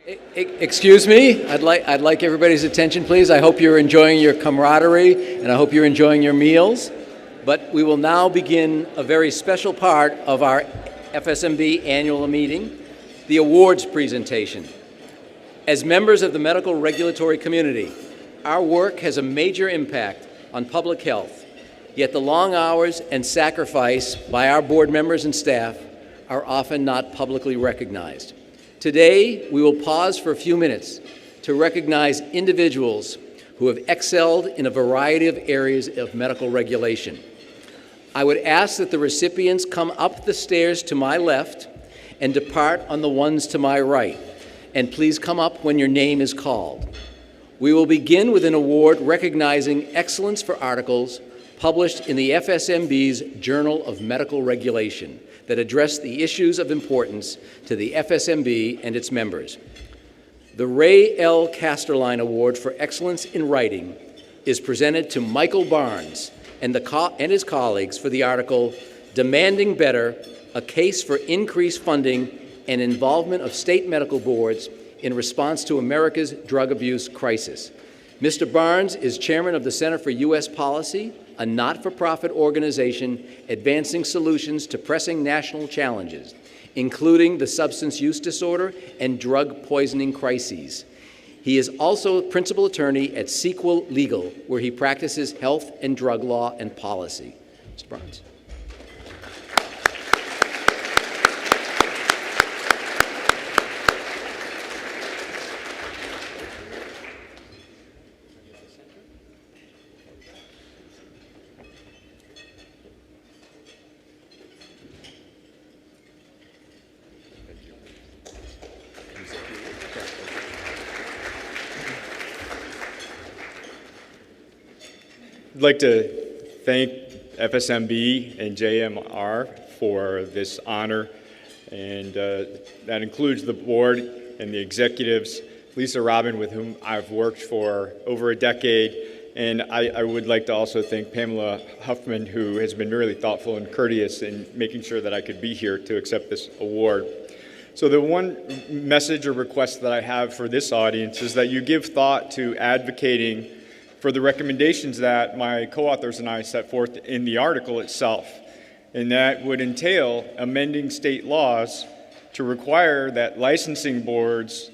Excuse me, I'd like everybody's attention, please. I hope you're enjoying your camaraderie, and I hope you're enjoying your meals. But we will now begin a very special part of our FSMB annual meeting, the awards presentation. As members of the medical regulatory community, our work has a major impact on public health, yet the long hours and sacrifice by our board members and staff are often not publicly recognized. Today, we will pause for a few minutes to recognize individuals who have excelled in a variety of areas of medical regulation. I would ask that the recipients come up the stairs to my left and depart on the ones to my right. And please come up when your name is called. We will begin with an award recognizing excellence for articles published in the FSMB's Journal of Medical Regulation that address the issues of importance to the FSMB and its members. The Ray L. Casterline Award for Excellence in Writing is presented to Michael Barnes and his colleagues for the article, Demanding Better, a Case for Increased Funding and Involvement of State Medical Boards in Response to America's Drug Abuse Crisis. Mr. Barnes is chairman of the Center for U.S. Policy, a not-for-profit organization advancing solutions to pressing national challenges, including the substance use disorder and drug poisoning crises. He is also principal attorney at Sequel Legal, where he practices health and drug law and policy. Mr. Barnes. I'd like to thank FSMB and JMR for this honor, and that includes the board and the executives, Lisa Robin, with whom I've worked for over a decade, and I would like to also thank Pamela Huffman, who has been really thoughtful and courteous in making sure that I could be here to accept this award. So the one message or request that I have for this audience is that you give thought to advocating for the recommendations that my co-authors and I set forth in the article itself. And that would entail amending state laws to require that licensing boards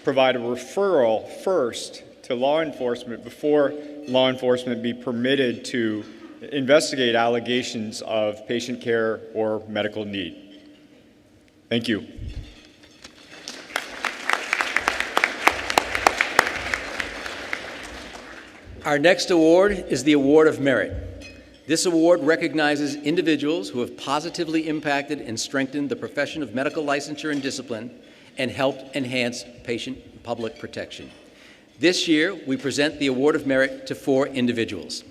provide a referral first to law enforcement before law enforcement be permitted to investigate allegations of patient care or medical need. Thank you. Our next award is the Award of Merit. This award recognizes individuals who have positively impacted and strengthened the profession of medical licensure and discipline and helped enhance patient and public protection. This year, we present the Award of Merit to 4 individuals.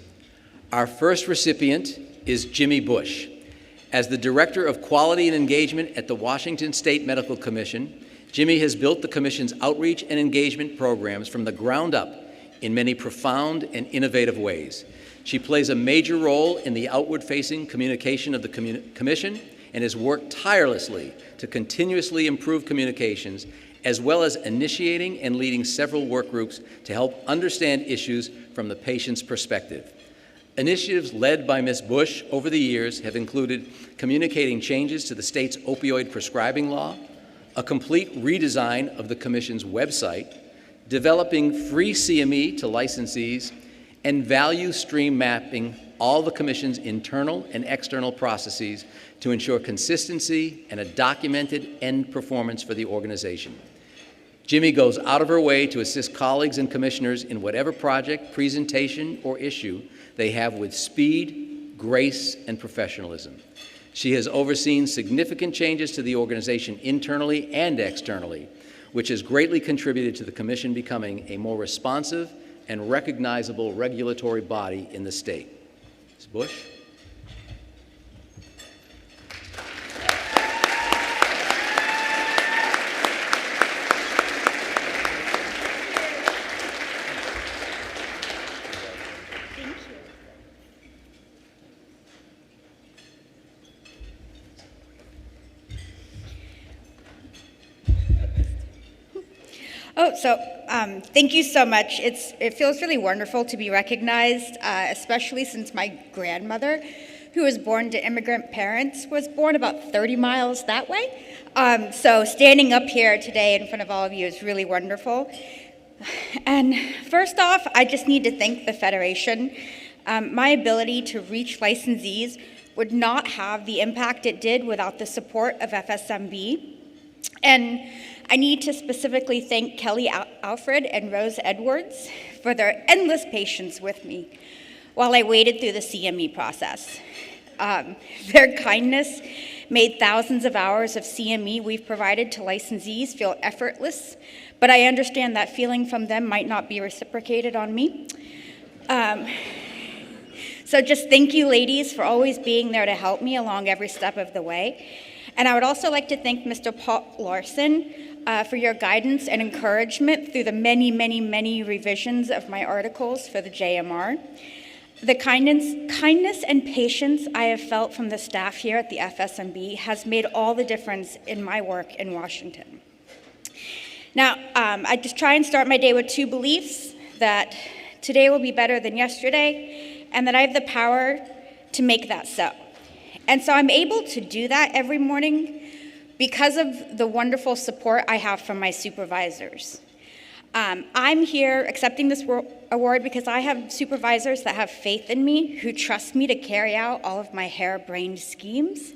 Our first recipient is Jimmy Bush. As the Director of Quality and Engagement at the Washington State Medical Commission, Jimmy has built the Commission's outreach and engagement programs from the ground up in many profound and innovative ways. She plays a major role in the outward-facing communication of the Commission and has worked tirelessly to continuously improve communications, as well as initiating and leading several work groups to help understand issues from the patient's perspective. Initiatives led by Ms. Bush over the years have included communicating changes to the state's opioid prescribing law, a complete redesign of the Commission's website, developing free CME to licensees, and value stream mapping all the Commission's internal and external processes to ensure consistency and a documented end performance for the organization. Jimmy goes out of her way to assist colleagues and commissioners in whatever project, presentation, or issue they have with speed, grace, and professionalism. She has overseen significant changes to the organization internally and externally, which has greatly contributed to the Commission becoming a more responsive and recognizable regulatory body in the state. Ms. Bush? Thank you so much. It feels really wonderful to be recognized, especially since my grandmother, who was born to immigrant parents, was born about 30 miles that way. So standing up here today in front of all of you is really wonderful. And first off, I just need to thank the Federation. My ability to reach licensees would not have the impact it did without the support of FSMB. And I need to specifically thank Kelly Alfred and Rose Edwards for their endless patience with me while I waited through the CME process. Their kindness made thousands of hours of CME we've provided to licensees feel effortless, but I understand that feeling from them might not be reciprocated on me. So just thank you, ladies, for always being there to help me along every step of the way. And I would also like to thank Mr. Paul Larson for your guidance and encouragement through the many, many, many revisions of my articles for the JMR. The kindness and patience I have felt from the staff here at the FSMB has made all the difference in my work in Washington. Now, I just try and start my day with two beliefs: that today will be better than yesterday, and that I have the power to make that so. And so I'm able to do that every morning because of the wonderful support I have from my supervisors. I'm here accepting this award because I have supervisors that have faith in me, who trust me to carry out all of my harebrained schemes.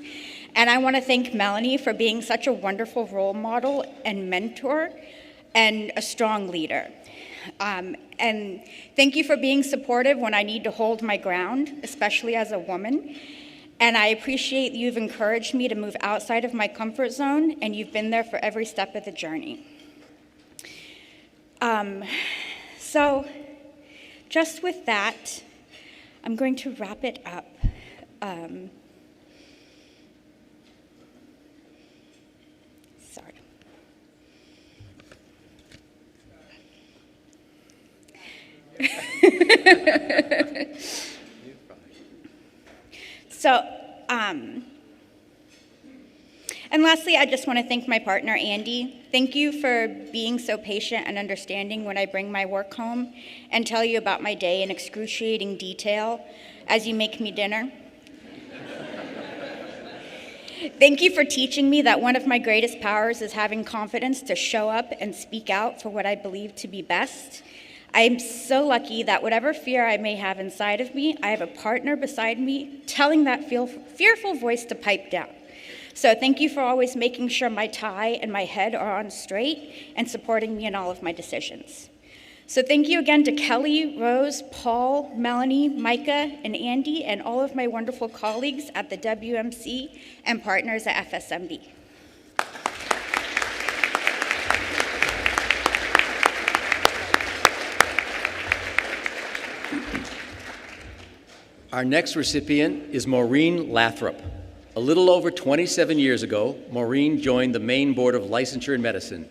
And I want to thank Melanie for being such a wonderful role model and mentor and a strong leader. And thank you for being supportive when I need to hold my ground, especially as a woman. And I appreciate you've encouraged me to move outside of my comfort zone, and you've been there for every step of the journey. So just with that, I'm going to wrap it up. Sorry. And lastly, I just want to thank my partner, Andy. Thank you for being so patient and understanding when I bring my work home and tell you about my day in excruciating detail as you make me dinner. Thank you for teaching me that one of my greatest powers is having confidence to show up and speak out for what I believe to be best. I'm so lucky that whatever fear I may have inside of me, I have a partner beside me telling that fearful voice to pipe down. So thank you for always making sure my tie and my head are on straight and supporting me in all of my decisions. So thank you again to Kelly, Rose, Paul, Melanie, Micah, and Andy, and all of my wonderful colleagues at the WMC and partners at FSMB. Our next recipient is Maureen Lathrop. A little over 27 years ago, Maureen joined the Maine Board of Licensure in Medicine,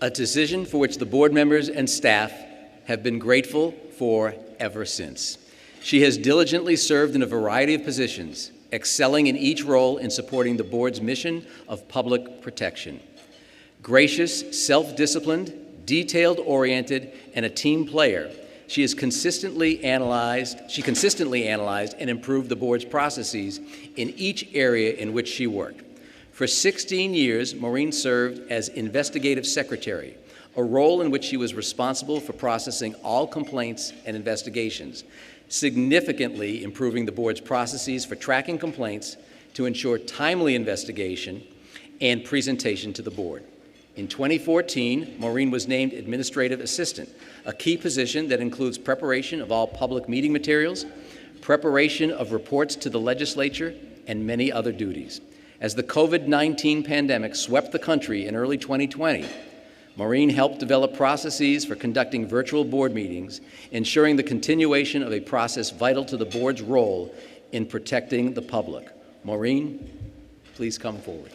a decision for which the board members and staff have been grateful for ever since. She has diligently served in a variety of positions, excelling in each role in supporting the board's mission of public protection. Gracious, self-disciplined, detailed-oriented, and a team player, she consistently analyzed and improved the board's processes in each area in which she worked. For 16 years, Maureen served as investigative secretary, a role in which she was responsible for processing all complaints and investigations, significantly improving the board's processes for tracking complaints to ensure timely investigation and presentation to the board. In 2014, Maureen was named administrative assistant, a key position that includes preparation of all public meeting materials, preparation of reports to the legislature, and many other duties. As the COVID-19 pandemic swept the country in early 2020, Maureen helped develop processes for conducting virtual board meetings, ensuring the continuation of a process vital to the board's role in protecting the public. Maureen, please come forward.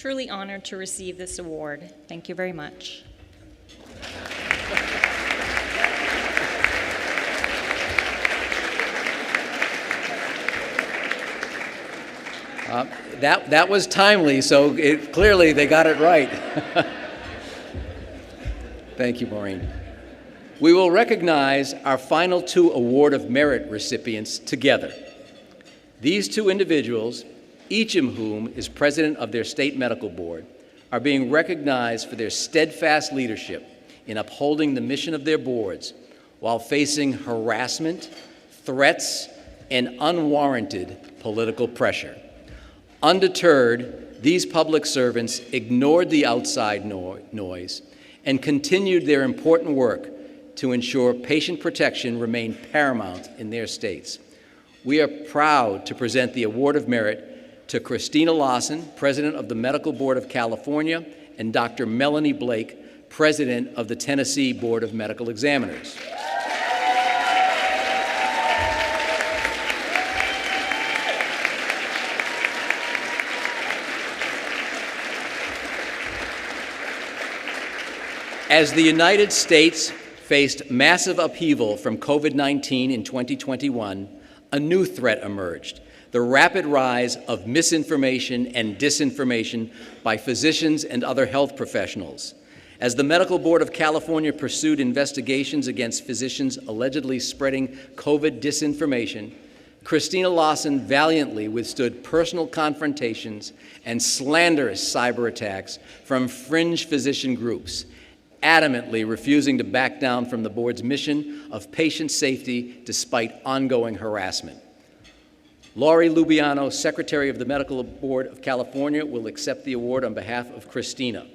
truly honored to receive this award. Thank you very much. That was timely, so clearly they got it right. Thank you, Maureen. We will recognize our final two Award of Merit recipients together. These two individuals, each of whom is president of their state medical board, are being recognized for their steadfast leadership in upholding the mission of their boards while facing harassment, threats, and unwarranted political pressure. Undeterred, these public servants ignored the outside noise and continued their important work to ensure patient protection remained paramount in their states. We are proud to present the Award of Merit to Christina Lawson, President of the Medical Board of California, and Dr. Melanie Blake, President of the Tennessee Board of Medical Examiners. As the United States faced massive upheaval from COVID-19 in 2021, a new threat emerged: the rapid rise of misinformation and disinformation by physicians and other health professionals. As the Medical Board of California pursued investigations against physicians allegedly spreading COVID disinformation, Christina Lawson valiantly withstood personal confrontations and slanderous cyber attacks from fringe physician groups, adamantly refusing to back down from the board's mission of patient safety despite ongoing harassment. Laurie Lubiano, Secretary of the Medical Board of California, will accept the award on behalf of Christina.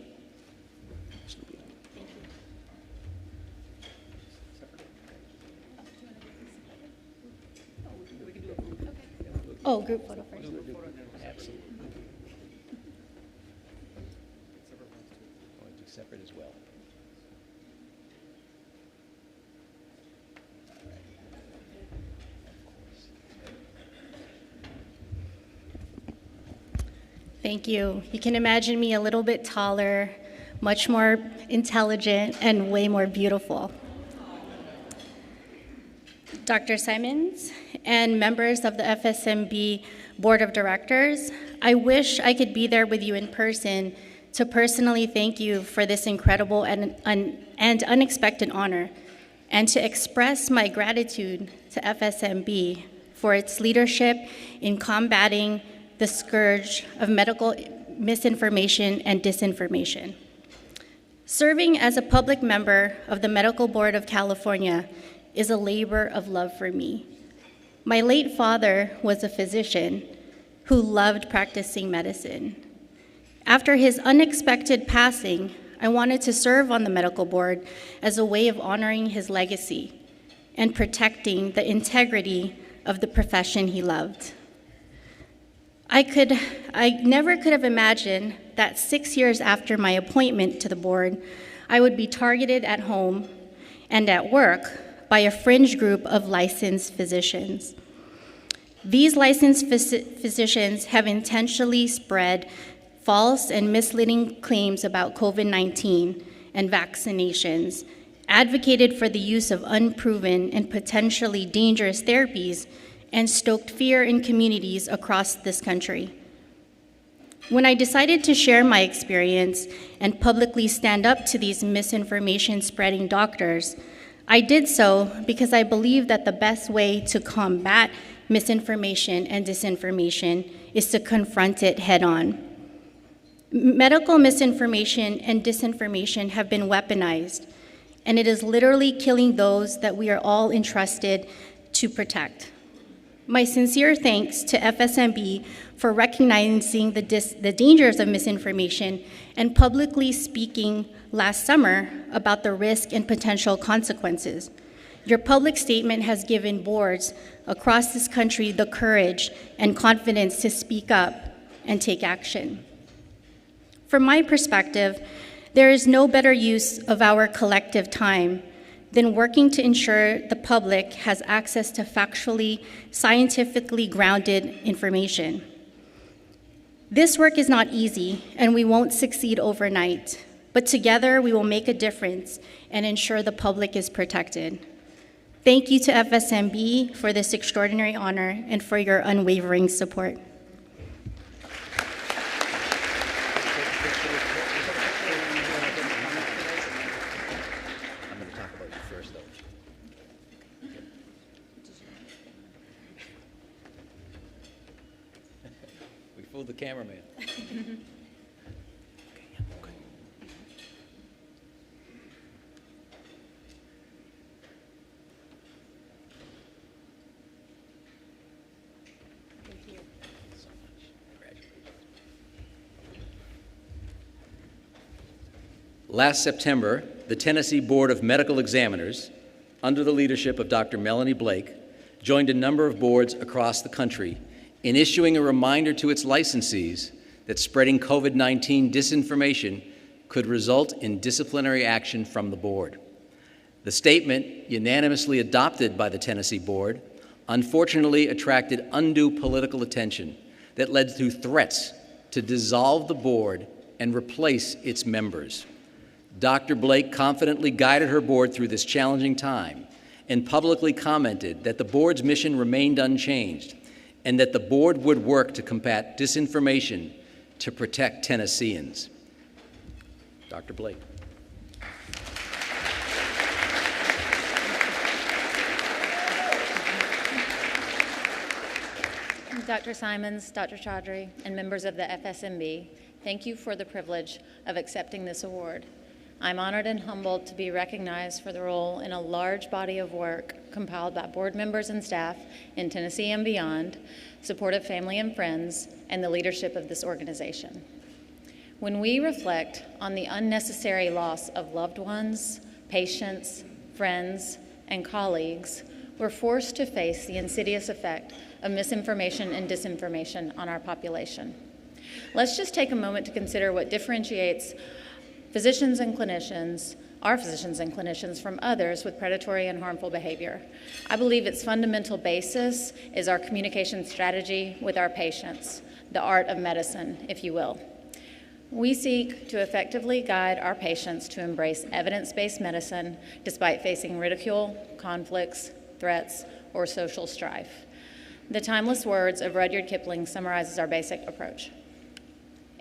Oh, group photo first. Absolutely. I want to do separate as well. Thank you. You can imagine me a little bit taller, much more intelligent, and way more beautiful. Dr. Simons and members of the FSMB Board of Directors, I wish I could be there with you in person to personally thank you for this incredible and unexpected honor, and to express my gratitude to FSMB for its leadership in combating the scourge of medical misinformation and disinformation. Serving as a public member of the Medical Board of California is a labor of love for me. My late father was a physician who loved practicing medicine. After his unexpected passing, I wanted to serve on the medical board as a way of honoring his legacy and protecting the integrity of the profession he loved. I never could have imagined that 6 years after my appointment to the board, I would be targeted at home and at work by a fringe group of licensed physicians. These licensed physicians have intentionally spread false and misleading claims about COVID-19 and vaccinations, advocated for the use of unproven and potentially dangerous therapies, and stoked fear in communities across this country. When I decided to share my experience and publicly stand up to these misinformation spreading doctors, I did so because I believe that the best way to combat misinformation and disinformation is to confront it head on. Medical misinformation and disinformation have been weaponized, and it is literally killing those that we are all entrusted to protect. My sincere thanks to FSMB for recognizing the dangers of misinformation and publicly speaking last summer about the risk and potential consequences. Your public statement has given boards across this country the courage and confidence to speak up and take action. From my perspective, there is no better use of our collective time than working to ensure the public has access to factually, scientifically grounded information. This work is not easy, and we won't succeed overnight, but together we will make a difference and ensure the public is protected. Thank you to FSMB for this extraordinary honor and for your unwavering support. I'm going to talk about you first, though. We fooled the cameraman. Last September, the Tennessee Board of Medical Examiners, under the leadership of Dr. Melanie Blake, joined a number of boards across the country in issuing a reminder to its licensees that spreading COVID-19 disinformation could result in disciplinary action from the board. The statement, unanimously adopted by the Tennessee Board, unfortunately attracted undue political attention that led to threats to dissolve the board and replace its members. Dr. Blake confidently guided her board through this challenging time and publicly commented that the board's mission remained unchanged and that the board would work to combat disinformation to protect Tennesseans. Dr. Blake. Dr. Simons, Dr. Chaudhry, and members of the FSMB, thank you for the privilege of accepting this award. I'm honored and humbled to be recognized for the role in a large body of work compiled by board members and staff in Tennessee and beyond, supportive family and friends, and the leadership of this organization. When we reflect on the unnecessary loss of loved ones, patients, friends, and colleagues, we're forced to face the insidious effect of misinformation and disinformation on our population. Let's just take a moment to consider what differentiates physicians and clinicians, our physicians and clinicians, from others with predatory and harmful behavior. I believe its fundamental basis is our communication strategy with our patients, the art of medicine, if you will. We seek to effectively guide our patients to embrace evidence-based medicine despite facing ridicule, conflicts, threats, or social strife. The timeless words of Rudyard Kipling summarizes our basic approach.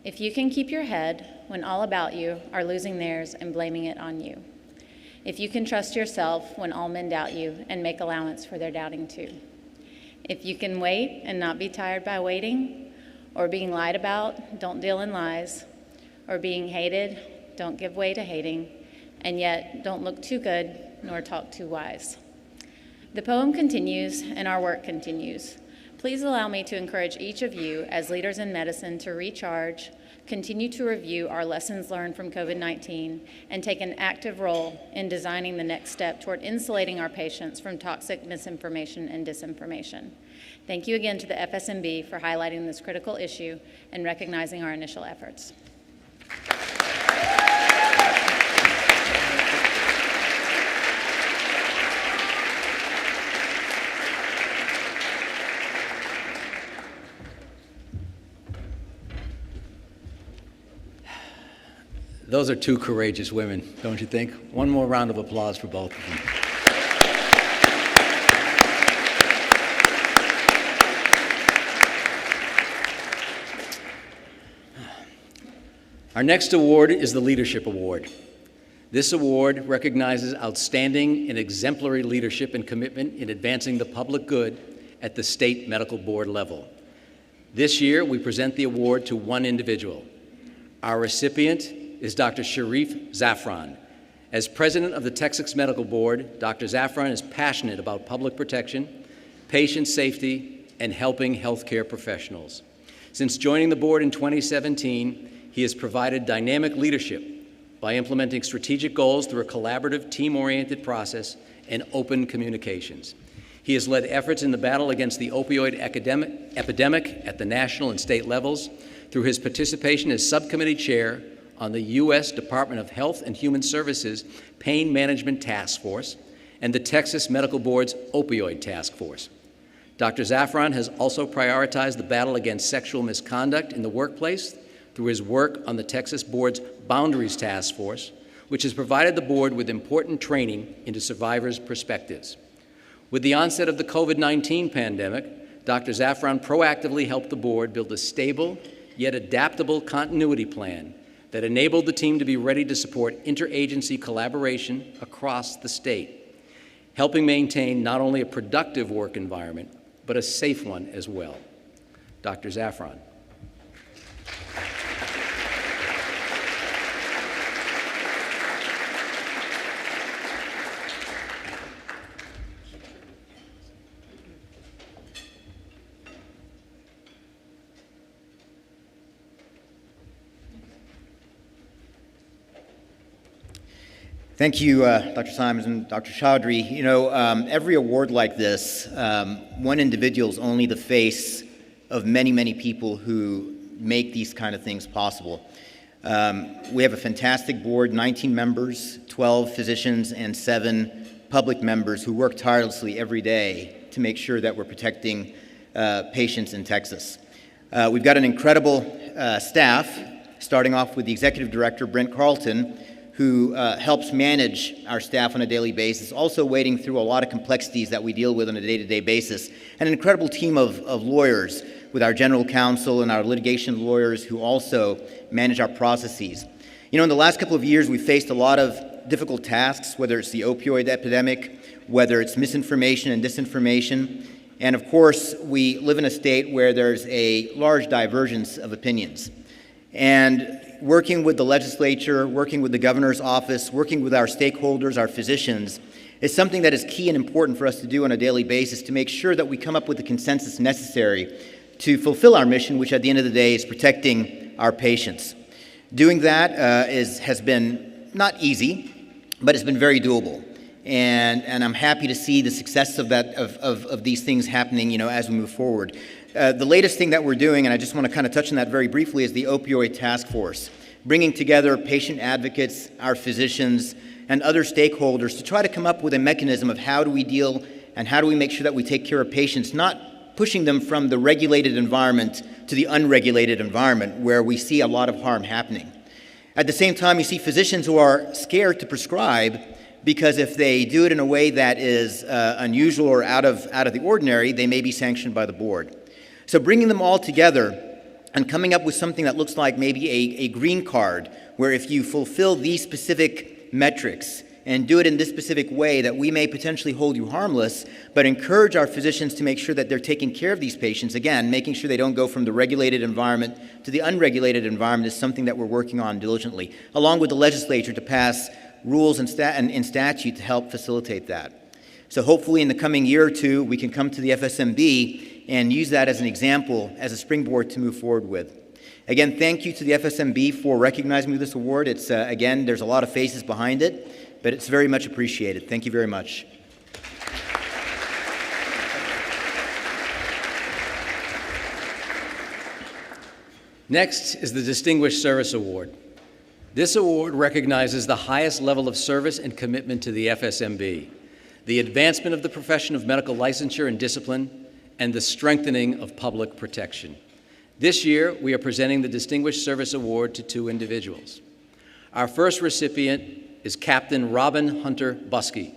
If you can keep your head when all about you are losing theirs and blaming it on you. If you can trust yourself when all men doubt you and make allowance for their doubting too. If you can wait and not be tired by waiting, or being lied about, don't deal in lies, or being hated, don't give way to hating, and yet don't look too good nor talk too wise. The poem continues and our work continues. Please allow me to encourage each of you as leaders in medicine to recharge, continue to review our lessons learned from COVID-19, and take an active role in designing the next step toward insulating our patients from toxic misinformation and disinformation. Thank you again to the FSMB for highlighting this critical issue and recognizing our initial efforts. Those are two courageous women, don't you think? One more round of applause for both of them. Our next award is the Leadership Award. This award recognizes outstanding and exemplary leadership and commitment in advancing the public good at the state medical board level. This year, we present the award to one individual. Our recipient is Dr. Sharif Zafran. As president of the Texas Medical Board, Dr. Zafran is passionate about public protection, patient safety, and helping healthcare professionals. Since joining the board in 2017, he has provided dynamic leadership by implementing strategic goals through a collaborative, team-oriented process and open communications. He has led efforts in the battle against the opioid epidemic at the national and state levels through his participation as subcommittee chair on the U.S. Department of Health and Human Services Pain Management Task Force and the Texas Medical Board's Opioid Task Force. Dr. Zaffron has also prioritized the battle against sexual misconduct in the workplace through his work on the Texas Board's Boundaries Task Force, which has provided the board with important training into survivors' perspectives. With the onset of the COVID-19 pandemic, Dr. Zaffron proactively helped the board build a stable yet adaptable continuity plan that enabled the team to be ready to support interagency collaboration across the state, helping maintain not only a productive work environment, but a safe one as well. Dr. Zaffron. Thank you, Dr. Simons and Dr. Chaudhry. You know, every award like this, one individual is only the face of many, many people who make these kind of things possible. We have a fantastic board, 19 members, 12 physicians, and 7 public members who work tirelessly every day to make sure that we're protecting patients in Texas. We've got an incredible staff, starting off with the Executive Director, Brent Carlton, who helps manage our staff on a daily basis, also wading through a lot of complexities that we deal with on a day-to-day basis, and an incredible team of lawyers with our general counsel and our litigation lawyers who also manage our processes. You know, in the last couple of years, we've faced a lot of difficult tasks, whether it's the opioid epidemic, whether it's misinformation and disinformation, and of course, we live in a state where there's a large divergence of opinions. And working with the legislature, working with the governor's office, working with our stakeholders, our physicians, is something that is key and important for us to do on a daily basis to make sure that we come up with the consensus necessary to fulfill our mission, which at the end of the day is protecting our patients. Doing that has been not easy, but it's been very doable. And I'm happy to see the success of that of these things happening, you know, as we move forward. The latest thing that we're doing, and I just want to kind of touch on that very briefly, is the Opioid Task Force, bringing together patient advocates, our physicians, and other stakeholders to try to come up with a mechanism of how do we deal and how do we make sure that we take care of patients, not pushing them from the regulated environment to the unregulated environment where we see a lot of harm happening. At the same time, you see physicians who are scared to prescribe because if they do it in a way that is unusual or out of the ordinary, they may be sanctioned by the board. So bringing them all together and coming up with something that looks like maybe a green card, where if you fulfill these specific metrics and do it in this specific way, that we may potentially hold you harmless, but encourage our physicians to make sure that they're taking care of these patients, again, making sure they don't go from the regulated environment to the unregulated environment is something that we're working on diligently, along with the legislature to pass rules and statute to help facilitate that. So hopefully in the coming year or two, we can come to the FSMB and use that as an example, as a springboard to move forward with. Again, thank you to the FSMB for recognizing me with this award. It's, again, there's a lot of faces behind it, but it's very much appreciated. Thank you very much. Next is the Distinguished Service Award. This award recognizes the highest level of service and commitment to the FSMB, the advancement of the profession of medical licensure and discipline, and the strengthening of public protection. This year, we are presenting the Distinguished Service Award to 2 individuals. Our first recipient is Captain Robin Hunter Buskey.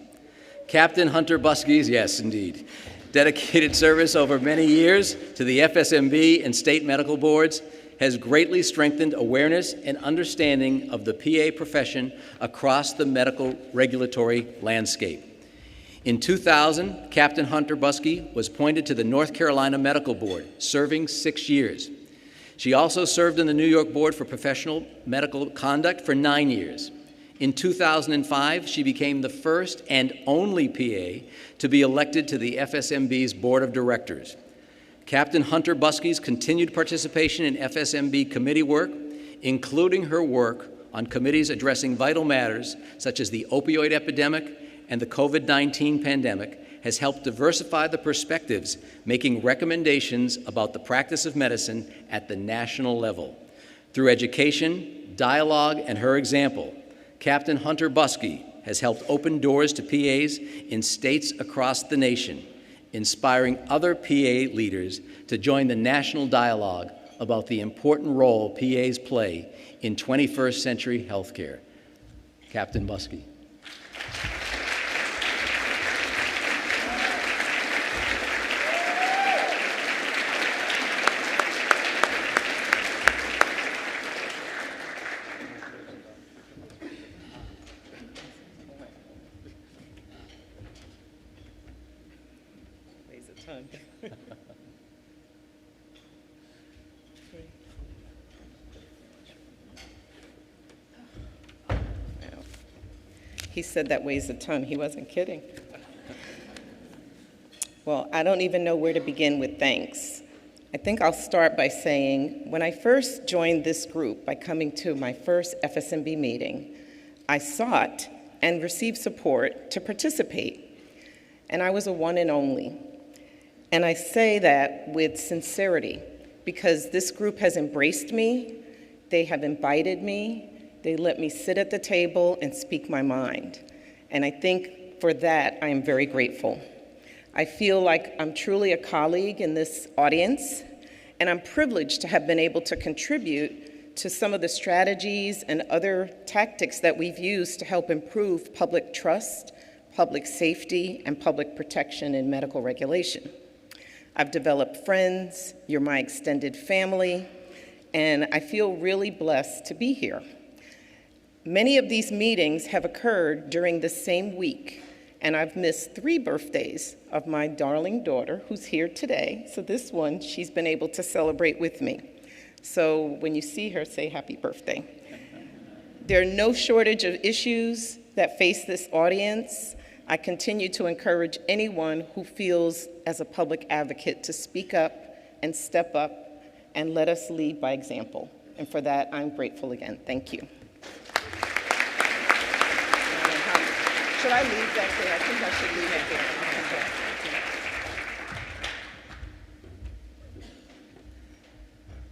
Captain Hunter Buskey's, yes, indeed, dedicated service over many years to the FSMB and state medical boards has greatly strengthened awareness and understanding of the PA profession across the medical regulatory landscape. In 2000, Captain Hunter Buskey was appointed to the North Carolina Medical Board, serving 6 years. She also served in the New York Board for Professional Medical Conduct for 9 years. In 2005, she became the first and only PA to be elected to the FSMB's Board of Directors. Captain Hunter Buskey's continued participation in FSMB committee work, including her work on committees addressing vital matters such as the opioid epidemic and the COVID-19 pandemic, has helped diversify the perspectives, making recommendations about the practice of medicine at the national level. Through education, dialogue, and her example, Captain Hunter Buskey has helped open doors to PAs in states across the nation, inspiring other PA leaders to join the national dialogue about the important role PAs play in 21st century healthcare. Captain Muskie. Weighs a ton. He said that weighs a ton. He wasn't kidding. Well, I don't even know where to begin with thanks. I think I'll start by saying when I first joined this group by coming to my first FSMB meeting, I sought and received support to participate, and I was a one and only. And I say that with sincerity because this group has embraced me, they have invited me, they let me sit at the table and speak my mind. And I think for that, I am very grateful. I feel like I'm truly a colleague in this audience, and I'm privileged to have been able to contribute to some of the strategies and other tactics that we've used to help improve public trust, public safety, and public protection in medical regulation. I've developed friends, you're my extended family, and I feel really blessed to be here. Many of these meetings have occurred during the same week, and I've missed 3 birthdays of my darling daughter, who's here today. So this one, she's been able to celebrate with me. So when you see her, say happy birthday. There are no shortage of issues that face this audience. I continue to encourage anyone who feels as a public advocate to speak up and step up and let us lead by example. And for that, I'm grateful again. Thank you. Should I leave that there? I think I should leave it there.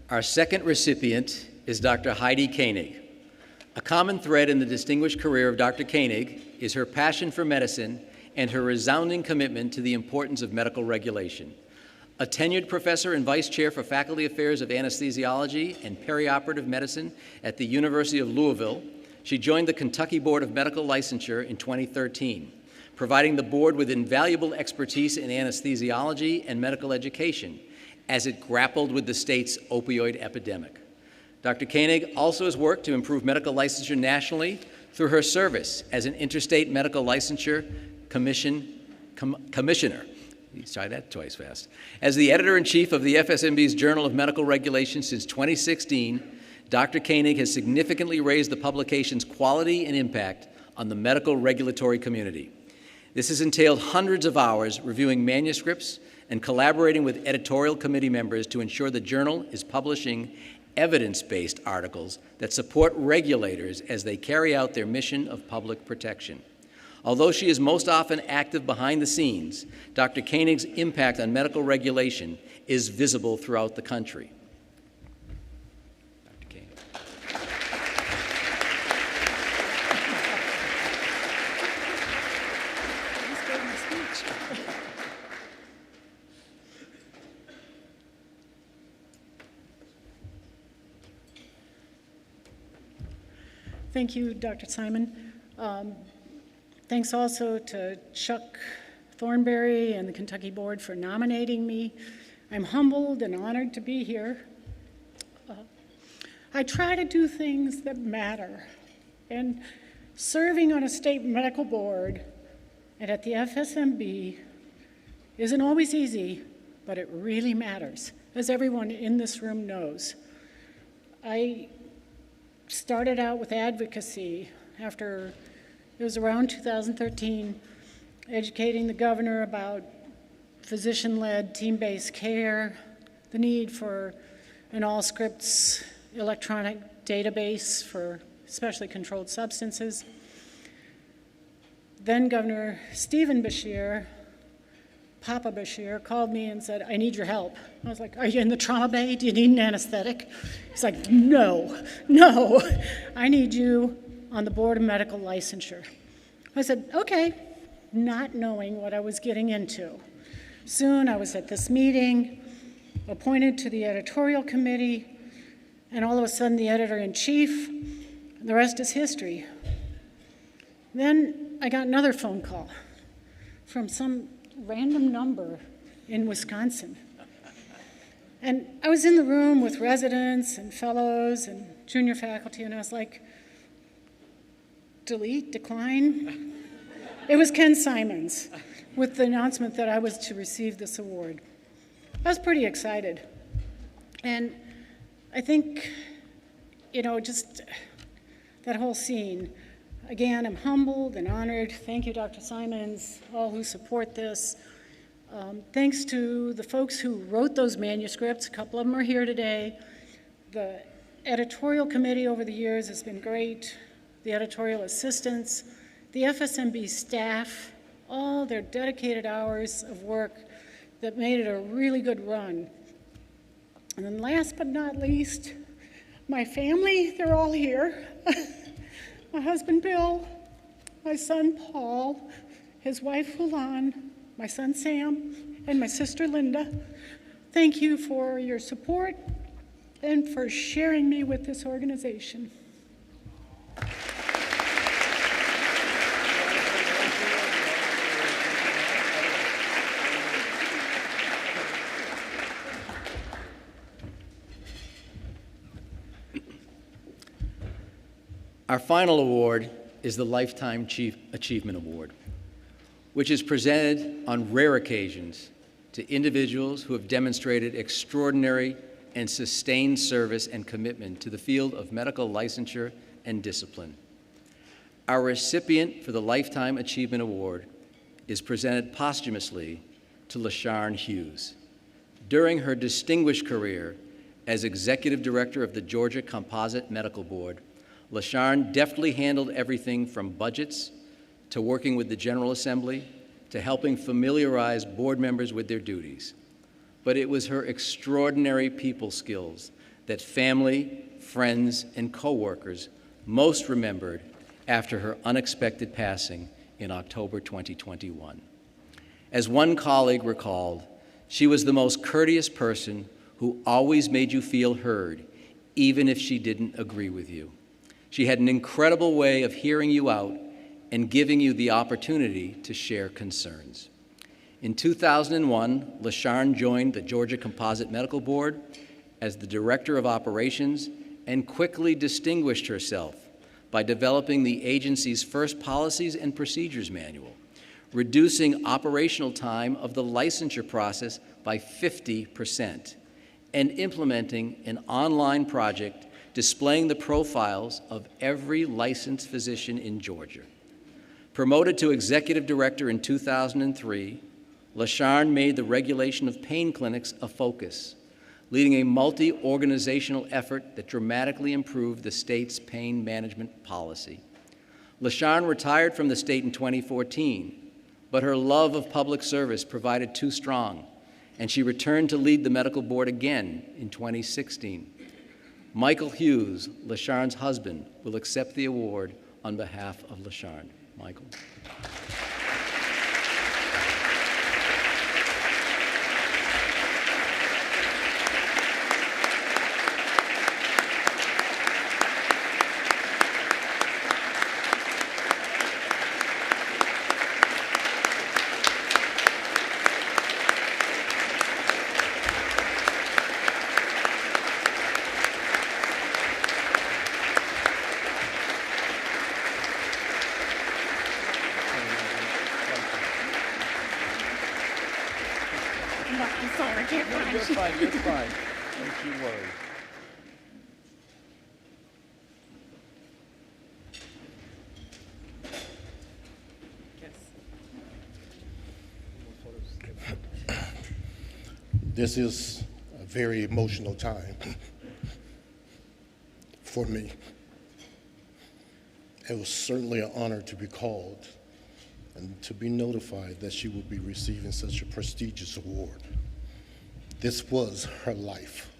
Our second recipient is Dr. Heidi Koenig. A common thread in the distinguished career of Dr. Koenig is her passion for medicine and her resounding commitment to the importance of medical regulation. A tenured professor and vice chair for Faculty Affairs of Anesthesiology and Perioperative Medicine at the University of Louisville, she joined the Kentucky Board of Medical Licensure in 2013, providing the board with invaluable expertise in anesthesiology and medical education as it grappled with the state's opioid epidemic. Dr. Koenig also has worked to improve medical licensure nationally through her service as an interstate medical licensure commissioner. Let's try that twice fast. As the editor-in-chief of the FSMB's Journal of Medical Regulation since 2016, Dr. Koenig has significantly raised the publication's quality and impact on the medical regulatory community. This has entailed hundreds of hours reviewing manuscripts and collaborating with editorial committee members to ensure the journal is publishing evidence-based articles that support regulators as they carry out their mission of public protection. Although she is most often active behind the scenes, Dr. Koenig's impact on medical regulation is visible throughout the country. Dr. Koenig. Thank you, Dr. Simon. Thanks also to Chuck Thornberry and the Kentucky Board for nominating me. I'm humbled and honored to be here. I try to do things that matter, and serving on a state medical board and at the FSMB isn't always easy, but it really matters, as everyone in this room knows. I started out with advocacy after it was around 2013, educating the governor about physician-led team-based care, the need for an all-scripts electronic database for especially controlled substances. Then Governor Stephen Beshear, Papa Beshear, called me and said, I need your help. I was like, are you in the trauma bay? Do you need an anesthetic? He's like, no, I need you on the Board of Medical Licensure. I said, okay, not knowing what I was getting into. Soon I was at this meeting, appointed to the editorial committee, and all of a sudden the editor-in-chief, and the rest is history. Then I got another phone call from some random number in Wisconsin. And I was in the room with residents and fellows and junior faculty, and I was like, delete, decline. It was Ken Simons with the announcement that I was to receive this award. I was pretty excited. And I think, just that whole scene, again, I'm humbled and honored. Thank you, Dr. Simons, all who support this. Thanks to the folks who wrote those manuscripts. A couple of them are here today. The editorial committee over the years has been great. The editorial assistants, the FSMB staff, all their dedicated hours of work that made it a really good run. And then last but not least, my family, they're all here. My husband, Bill, my son, Paul, his wife, Hulan, my son, Sam, and my sister, Linda. Thank you for your support and for sharing me with this organization. Our final award is the Lifetime Achievement Award, which is presented on rare occasions to individuals who have demonstrated extraordinary and sustained service and commitment to the field of medical licensure and discipline. Our recipient for the Lifetime Achievement Award is presented posthumously to LaSharn Hughes. During her distinguished career as Executive Director of the Georgia Composite Medical Board, LaSharn deftly handled everything from budgets to working with the General Assembly to helping familiarize board members with their duties. But it was her extraordinary people skills that family, friends, and coworkers most remembered after her unexpected passing in October 2021. As one colleague recalled, she was the most courteous person who always made you feel heard, even if she didn't agree with you. She had an incredible way of hearing you out and giving you the opportunity to share concerns. In 2001, LaSharn joined the Georgia Composite Medical Board as the Director of Operations and quickly distinguished herself by developing the agency's first Policies and Procedures Manual, reducing operational time of the licensure process by 50%, and implementing an online project displaying the profiles of every licensed physician in Georgia. Promoted to Executive Director in 2003, LaSharn made the regulation of pain clinics a focus, leading a multi-organizational effort that dramatically improved the state's pain management policy. LaSharn retired from the state in 2014, but her love of public service provided too strong, and she returned to lead the medical board again in 2016. Michael Hughes, LaSharn's husband, will accept the award on behalf of LaSharn. Michael. I'm sorry, I can't find You're fine, you're fine. Don't you worry. This is a very emotional time for me. It was certainly an honor to be called and to be notified that she would be receiving such a prestigious award. This was her life.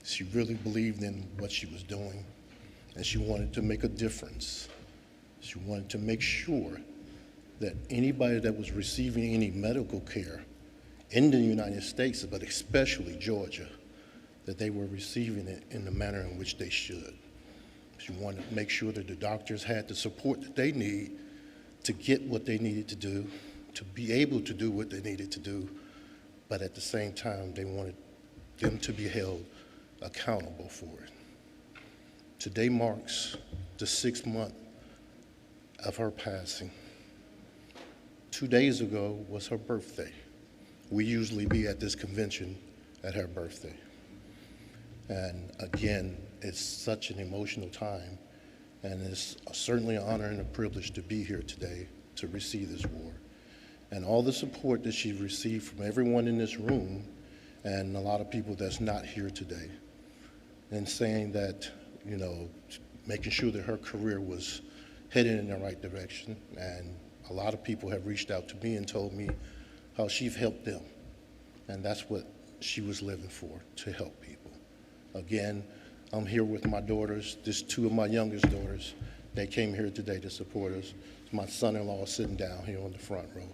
She really believed in what she was doing, and she wanted to make a difference. She wanted to make sure that anybody that was receiving any medical care in the United States, but especially Georgia, that they were receiving it in the manner in which they should. She wanted to make sure that the doctors had the support that they need to get what they needed to do, to be able to do what they needed to do, but at the same time, they wanted them to be held accountable for it. Today marks the 6th month of her passing. 2 days ago was her birthday. We usually be at this convention at her birthday. And again, it's such an emotional time, and it's certainly an honor and a privilege to be here today to receive this award. And all the support that she received from everyone in this room and a lot of people that's not here today, and saying that, you know, making sure that her career was headed in the right direction. And a lot of people have reached out to me and told me how she's helped them. And that's what she was living for, to help people. Again, I'm here with my daughters. There's 2 of my youngest daughters. They came here today to support us. My son-in-law is sitting down here on the front row.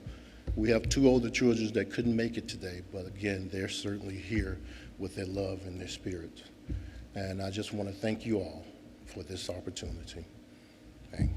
We have 2 older children that couldn't make it today, but again, they're certainly here with their love and their spirit. And I just want to thank you all for this opportunity. Thank you.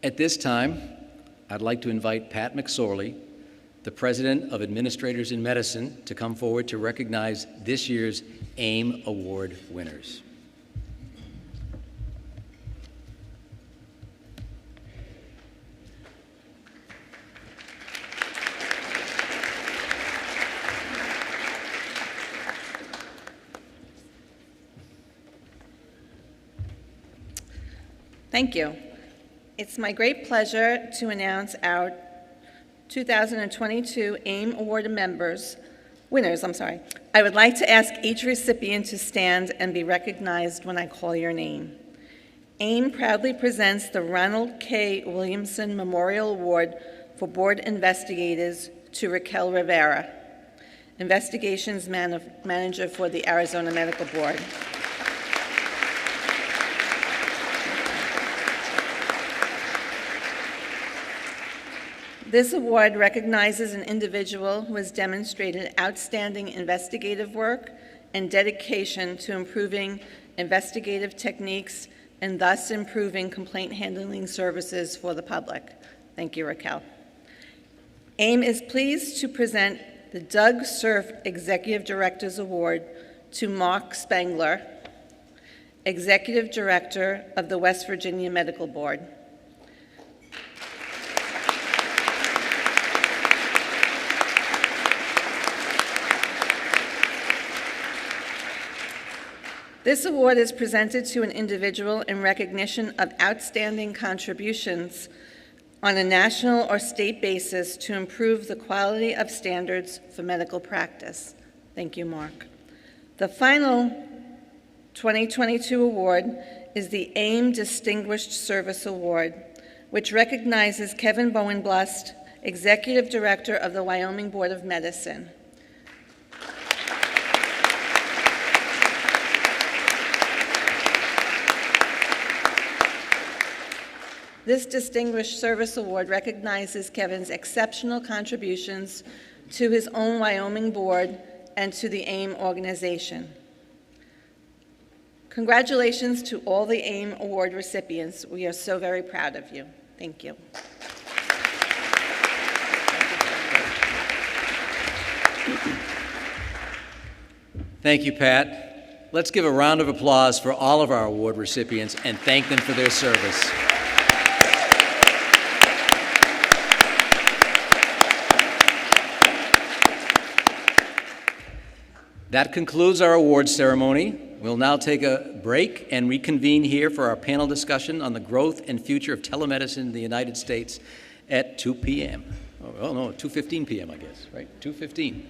At this time, I'd like to invite Pat McSorley, the President of Administrators in Medicine, to come forward to recognize this year's AIM Award winners. Thank you. It's my great pleasure to announce our 2022 AIM Award winners. I would like to ask each recipient to stand and be recognized when I call your name. AIM proudly presents the Ronald K. Williamson Memorial Award for Board Investigators to Raquel Rivera, Investigations Manager for the Arizona Medical Board. This award recognizes an individual who has demonstrated outstanding investigative work and dedication to improving investigative techniques and thus improving complaint handling services for the public. Thank you, Raquel. AIM is pleased to present the Doug Surf Executive Director's Award to Mark Spangler, Executive Director of the West Virginia Medical Board. This award is presented to an individual in recognition of outstanding contributions on a national or state basis to improve the quality of standards for medical practice. Thank you, Mark. The final 2022 award is the AIM Distinguished Service Award, which recognizes Kevin Bowenblust, Executive Director of the Wyoming Board of Medicine. This Distinguished Service Award recognizes Kevin's exceptional contributions to his own Wyoming board and to the AIM organization. Congratulations to all the AIM Award recipients. We are so very proud of you. Thank you. Thank you, Pat. Let's give a round of applause for all of our award recipients and thank them for their service. That concludes our awards ceremony. We'll now take a break and reconvene here for our panel discussion on the growth and future of telemedicine in the United States at 2 p.m. well, no, 2:15 p.m., I guess, right? 2:15.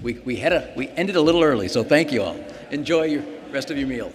We ended a little early, so thank you all. Enjoy your rest of your meal.